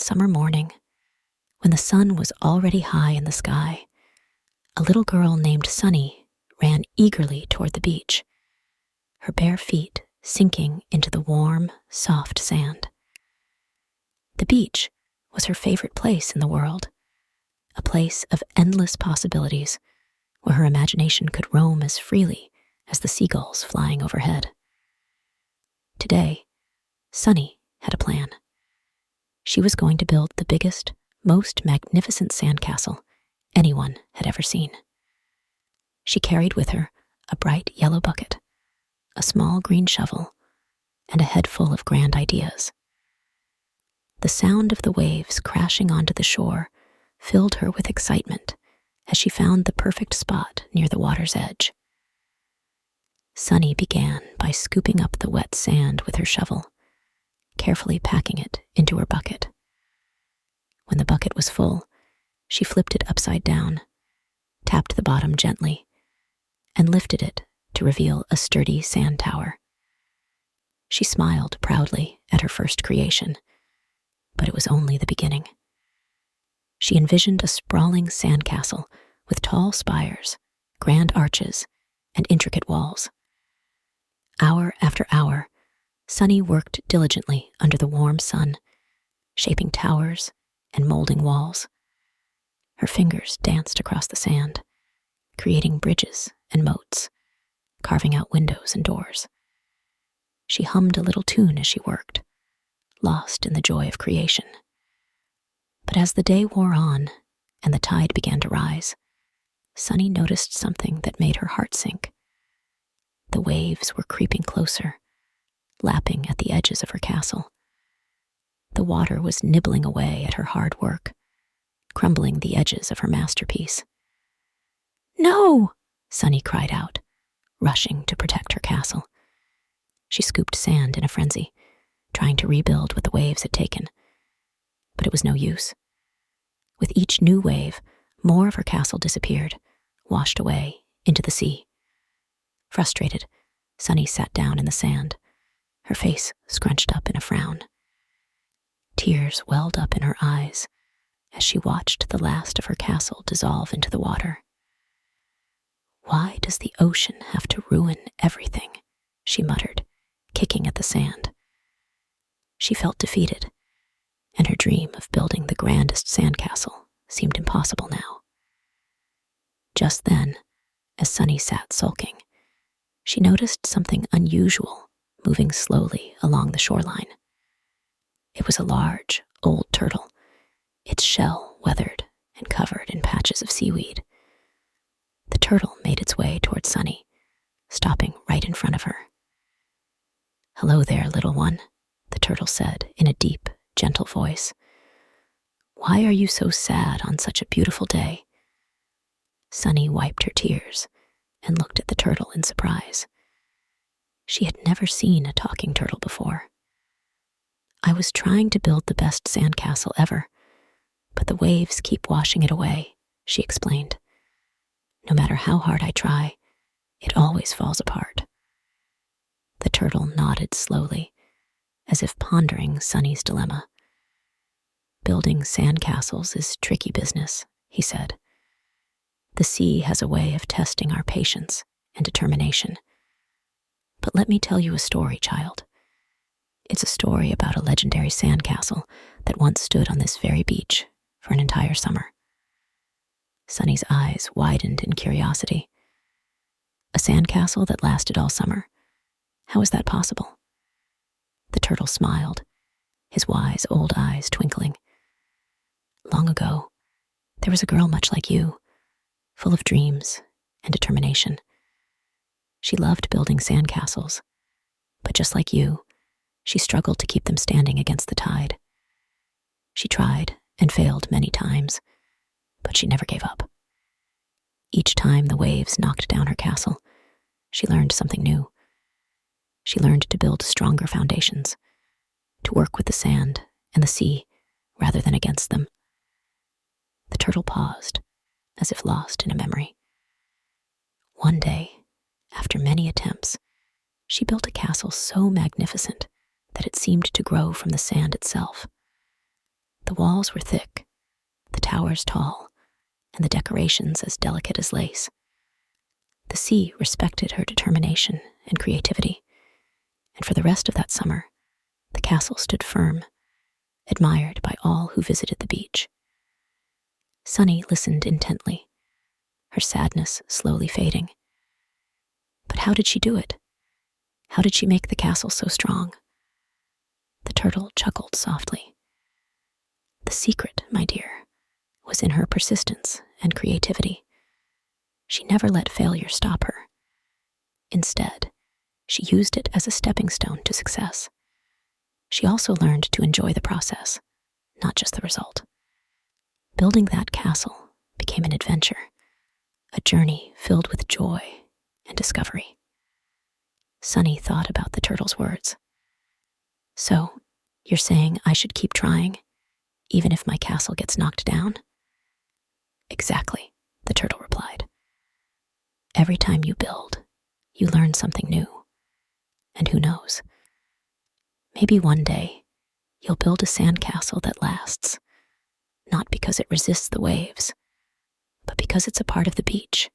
summer morning, when the sun was already high in the sky, a little girl named Sunny ran eagerly toward the beach, her bare feet sinking into the warm, soft sand. The beach was her favorite place in the world, a place of endless possibilities where her imagination could roam as freely as the seagulls flying overhead. Today, Sunny had a plan. She was going to build the biggest, most magnificent sandcastle anyone had ever seen. She carried with her a bright yellow bucket, a small green shovel, and a head full of grand ideas. The sound of the waves crashing onto the shore filled her with excitement as she found the perfect spot near the water's edge. Sunny began by scooping up the wet sand with her shovel, carefully packing it into her bucket. When the bucket was full, she flipped it upside down, tapped the bottom gently, and lifted it to reveal a sturdy sand tower. She smiled proudly at her first creation, but it was only the beginning. She envisioned a sprawling sandcastle with tall spires, grand arches, and intricate walls. Hour after hour, Sunny worked diligently under the warm sun, shaping towers and molding walls. Her fingers danced across the sand, creating bridges and moats, carving out windows and doors. She hummed a little tune as she worked, lost in the joy of creation. But as the day wore on and the tide began to rise, Sunny noticed something that made her heart sink. The waves were creeping closer, lapping at the edges of her castle. The water was nibbling away at her hard work, crumbling the edges of her masterpiece. "No!" Sunny cried out, rushing to protect her castle. She scooped sand in a frenzy, trying to rebuild what the waves had taken. But it was no use. With each new wave, more of her castle disappeared, washed away into the sea. Frustrated, Sunny sat down in the sand, her face scrunched up in a frown. Tears welled up in her eyes as she watched the last of her castle dissolve into the water. "Why does the ocean have to ruin everything?" she muttered, kicking at the sand. She felt defeated, and her dream of building the grandest sandcastle seemed impossible now. Just then, as Sunny sat sulking, she noticed something unusual moving slowly along the shoreline. It was a large, old turtle, its shell weathered and covered in patches of seaweed. The turtle made its way toward Sunny, stopping right in front of her. "Hello there, little one," the turtle said in a deep, gentle voice. "Why are you so sad on such a beautiful day?" Sunny wiped her tears and looked at the turtle in surprise. She had never seen a talking turtle before. "I was trying to build the best sandcastle ever, but the waves keep washing it away," she explained. "No matter how hard I try, it always falls apart." The turtle nodded slowly, as if pondering Sunny's dilemma. "Building sandcastles is tricky business," he said. "The sea has a way of testing our patience and determination. But let me tell you a story, child. It's a story about a legendary sandcastle that once stood on this very beach for an entire summer." Sunny's eyes widened in curiosity. "A sandcastle that lasted all summer? How is that possible?" The turtle smiled, his wise old eyes twinkling. "Long ago, there was a girl much like you, full of dreams and determination. She loved building sandcastles, but just like you, she struggled to keep them standing against the tide. She tried and failed many times, but she never gave up. Each time the waves knocked down her castle, she learned something new. She learned to build stronger foundations, to work with the sand and the sea rather than against them." The turtle paused, as if lost in a memory. "One day, after many attempts, she built a castle so magnificent that it seemed to grow from the sand itself. The walls were thick, the towers tall, and the decorations as delicate as lace. The sea respected her determination and creativity, and for the rest of that summer, the castle stood firm, admired by all who visited the beach. Sunny listened intently, her sadness slowly fading. But how did she do it? How did she make the castle so strong? The turtle chuckled softly. The secret, my dear, was in her persistence and creativity. She never let failure stop her. Instead, she used it as a stepping stone to success. She also learned to enjoy the process, not just the result. Building that castle became an adventure, a journey filled with joy and discovery. Sunny thought about the turtle's words. So, you're saying I should keep trying, even if my castle gets knocked down? Exactly, the turtle replied. Every time you build, you learn something new. And who knows? Maybe one day, you'll build a sandcastle that lasts, not because it resists the waves, but because it's a part of the beach,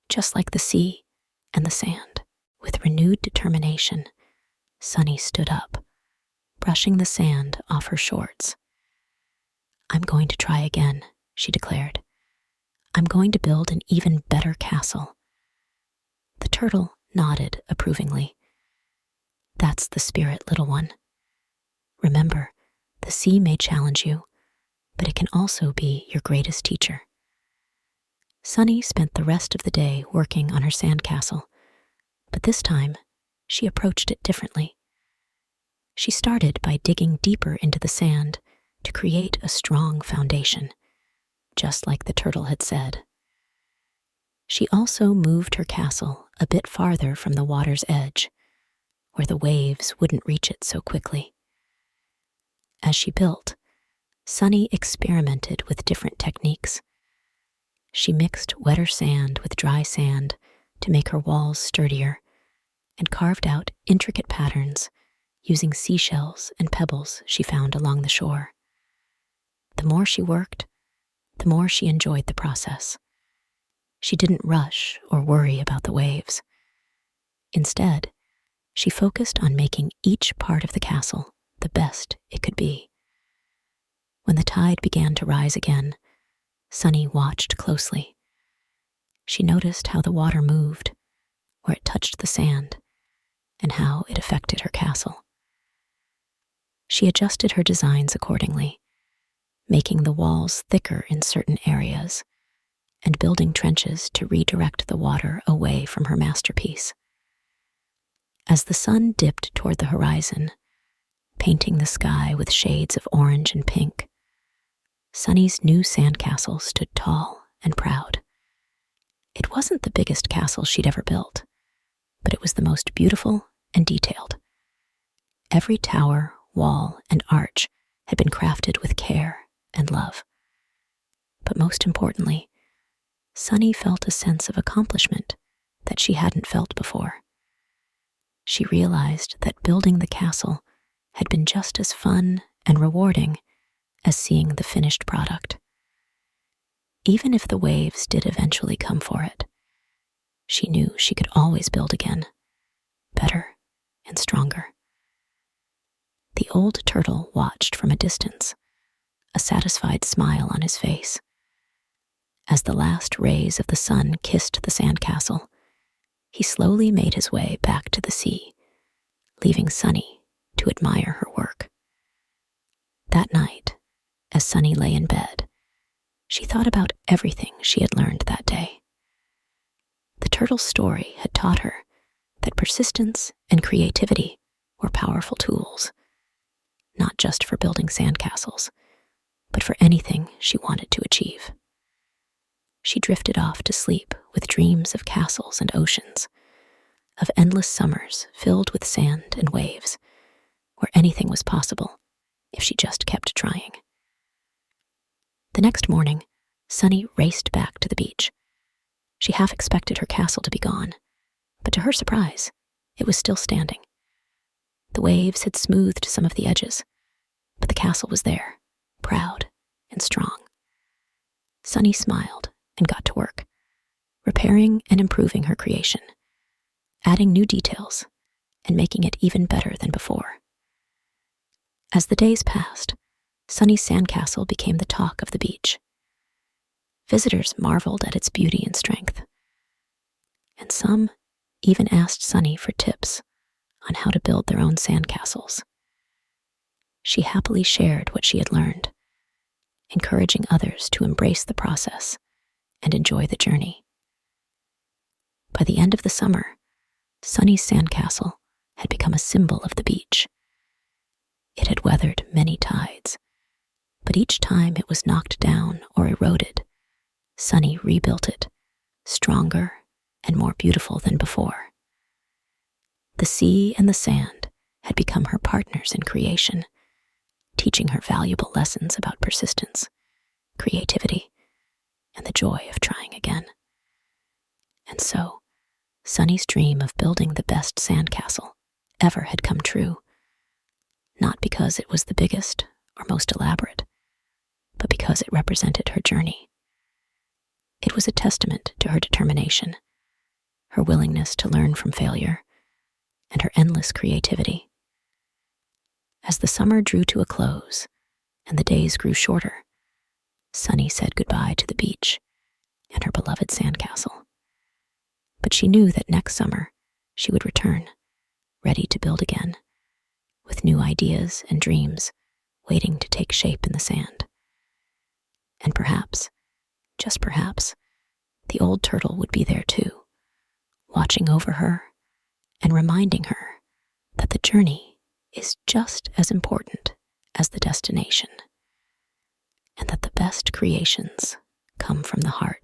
just like the sea and the sand. With renewed determination, Sunny stood up, brushing the sand off her shorts. I'm going to try again, she declared. I'm going to build an even better castle. The turtle nodded approvingly. That's the spirit, little one. Remember, the sea may challenge you, but it can also be your greatest teacher. Sunny spent the rest of the day working on her sandcastle, but this time she approached it differently. She started by digging deeper into the sand to create a strong foundation, just like the turtle had said. She also moved her castle a bit farther from the water's edge, where the waves wouldn't reach it so quickly. As she built, Sunny experimented with different techniques. She mixed wetter sand with dry sand to make her walls sturdier, and carved out intricate patterns using seashells and pebbles she found along the shore. The more she worked, the more she enjoyed the process. She didn't rush or worry about the waves. Instead, she focused on making each part of the castle the best it could be. When the tide began to rise again, Sunny watched closely. She noticed how the water moved, where it touched the sand, and how it affected her castle. She adjusted her designs accordingly, making the walls thicker in certain areas and building trenches to redirect the water away from her masterpiece. As the sun dipped toward the horizon, painting the sky with shades of orange and pink, Sunny's new sandcastle stood tall and proud. It wasn't the biggest castle she'd ever built, but it was the most beautiful and detailed. Every tower, wall, and arch had been crafted with care and love. But most importantly, Sunny felt a sense of accomplishment that she hadn't felt before. She realized that building the castle had been just as fun and rewarding as seeing the finished product. Even if the waves did eventually come for it, she knew she could always build again, better and stronger. The old turtle watched from a distance, a satisfied smile on his face. As the last rays of the sun kissed the sandcastle, he slowly made his way back to the sea, leaving Sunny to admire her work. That night, as Sunny lay in bed, she thought about everything she had learned that day. The turtle's story had taught her that persistence and creativity were powerful tools, not just for building sandcastles, but for anything she wanted to achieve. She drifted off to sleep with dreams of castles and oceans, of endless summers filled with sand and waves, where anything was possible if she just kept trying. The next morning, Sunny raced back to the beach. She half expected her castle to be gone, but to her surprise, it was still standing. The waves had smoothed some of the edges, but the castle was there, proud and strong. Sunny smiled and got to work, repairing and improving her creation, adding new details and making it even better than before. As the days passed, Sunny's sandcastle became the talk of the beach. Visitors marveled at its beauty and strength, and some even asked Sunny for tips on how to build their own sandcastles. She happily shared what she had learned, encouraging others to embrace the process and enjoy the journey. By the end of the summer, Sunny's sandcastle had become a symbol of the beach. It had weathered many tides, but each time it was knocked down or eroded, Sunny rebuilt it, stronger and more beautiful than before. The sea and the sand had become her partners in creation, teaching her valuable lessons about persistence, creativity, and the joy of trying again. And so, Sunny's dream of building the best sandcastle ever had come true, not because it was the biggest or most elaborate, but because it represented her journey. It was a testament to her determination, her willingness to learn from failure, and her endless creativity. As the summer drew to a close and the days grew shorter, Sunny said goodbye to the beach and her beloved sandcastle. But she knew that next summer she would return, ready to build again, with new ideas and dreams waiting to take shape in the sand. And perhaps, just perhaps, the old turtle would be there too, watching over her and reminding her that the journey is just as important as the destination, and that the best creations come from the heart.